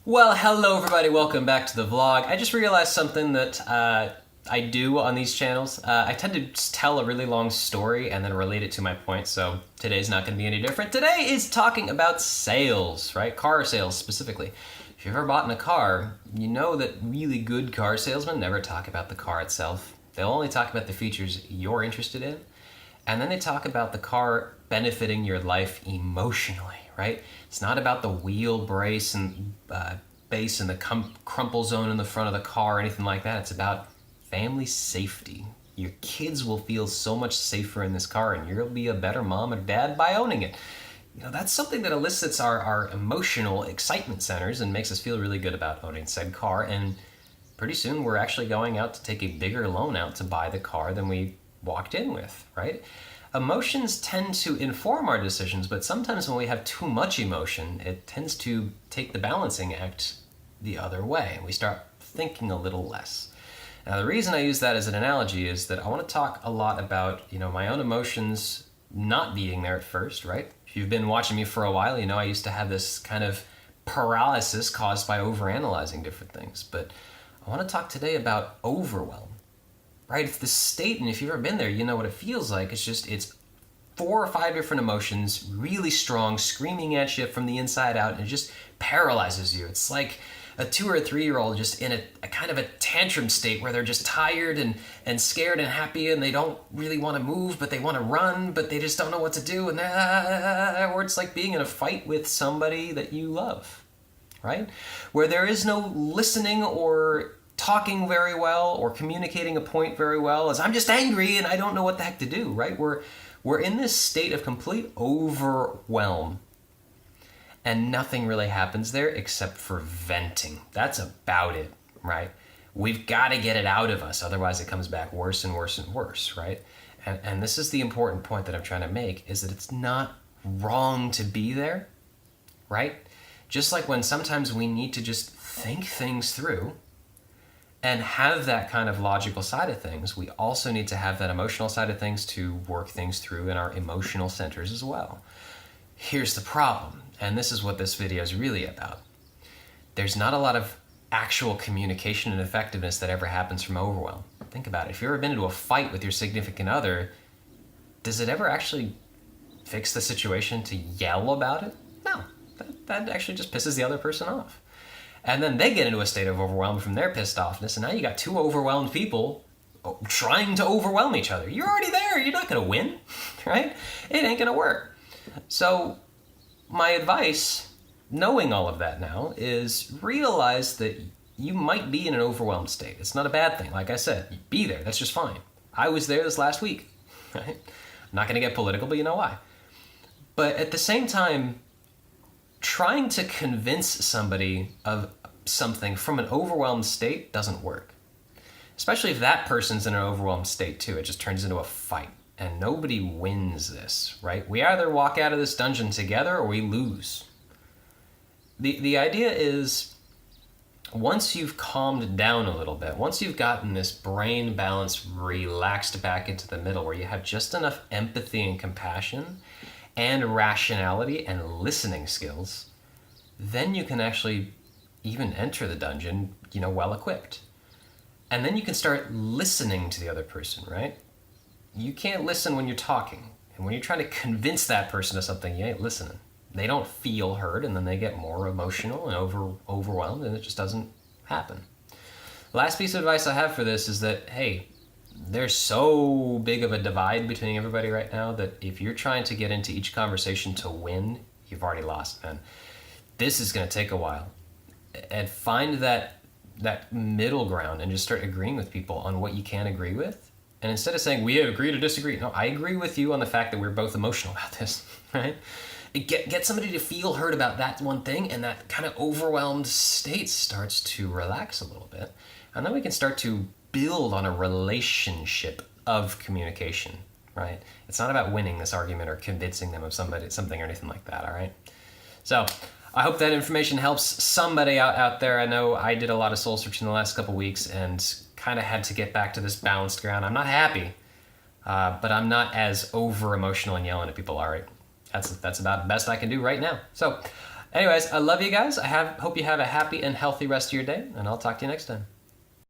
Well, hello everybody, welcome back to the vlog. I just realized something that I do on these channels. I tend to just tell a really long story and then relate it to my point, so today's not going to be any different. Today is talking about sales, right? Car sales specifically. If you've ever bought in a car, you know that really good car salesmen never talk about the car itself. They'll only talk about the features you're interested in, and then they talk about the car benefiting your life emotionally, right? It's not about the wheel brace and base and the crumple zone in the front of the car or anything like that. It's about family safety. Your kids will feel so much safer in this car, and you'll be a better mom or dad by owning it. You know, that's something that elicits our emotional excitement centers and makes us feel really good about owning said car. And pretty soon we're actually going out to take a bigger loan out to buy the car than we walked in with, right? Emotions tend to inform our decisions, but sometimes when we have too much emotion, it tends to take the balancing act the other way, and we start thinking a little less. Now, the reason I use that as an analogy is that I want to talk a lot about, my own emotions not being there at first, right? If you've been watching me for a while, I used to have this kind of paralysis caused by overanalyzing different things, but I want to talk today about overwhelm. Right, it's the state, and if you've ever been there, you know what it feels like. It's 4 or 5 different emotions, really strong, screaming at you from the inside out, and it just paralyzes you. It's like a 2 or a 3-year-old just in a kind of a tantrum state where they're just tired and scared and happy, and they don't really want to move, but they want to run, but they just don't know what to do, and or it's like being in a fight with somebody that you love, right? Where there is no listening or talking very well or communicating a point very well, as I'm just angry and I don't know what the heck to do, right? We're in this state of complete overwhelm, and nothing really happens there except for venting. That's about it, right? We've got to get it out of us, otherwise it comes back worse and worse and worse, right? And this is the important point that I'm trying to make, is that it's not wrong to be there, right? Just like when sometimes we need to just think things through and have that kind of logical side of things, we also need to have that emotional side of things to work things through in our emotional centers as well. Here's the problem, and this is what this video is really about. There's not a lot of actual communication and effectiveness that ever happens from overwhelm. Think about it. If you've ever been into a fight with your significant other, does it ever actually fix the situation to yell about it? No, that actually just pisses the other person off. And then they get into a state of overwhelm from their pissed offness, and now you got 2 overwhelmed people trying to overwhelm each other. You're already there. You're not going to win, right? It ain't going to work. So my advice, knowing all of that now, is realize that you might be in an overwhelmed state. It's not a bad thing. Like I said, be there. That's just fine. I was there this last week, right? I'm not going to get political, but you know why. But at the same time, trying to convince somebody of something from an overwhelmed state doesn't work. Especially if that person's in an overwhelmed state too. It just turns into a fight. And nobody wins this, right? We either walk out of this dungeon together or we lose. The idea is, once you've calmed down a little bit, once you've gotten this brain balance relaxed back into the middle where you have just enough empathy and compassion and rationality and listening skills, then you can actually even enter the dungeon, well equipped. And then you can start listening to the other person, right? You can't listen when you're talking. And when you're trying to convince that person of something, you ain't listening. They don't feel heard, and then they get more emotional and overwhelmed, and it just doesn't happen. The last piece of advice I have for this is that, hey, there's so big of a divide between everybody right now that if you're trying to get into each conversation to win, you've already lost, man. This is going to take a while. And find that middle ground and just start agreeing with people on what you can agree with. And instead of saying, we agree to disagree, no, I agree with you on the fact that we're both emotional about this, right? Get somebody to feel heard about that one thing, and that kind of overwhelmed state starts to relax a little bit. And then we can start to build on a relationship of communication, right? It's not about winning this argument or convincing them of something or anything like that, all right? So I hope that information helps somebody out there. I know I did a lot of soul searching the last couple weeks and kind of had to get back to this balanced ground. I'm not happy, but I'm not as over emotional and yelling at people, all right? That's about the best I can do right now. So Anyways, I love you guys. Hope you have a happy and healthy rest of your day, and I'll talk to you next time.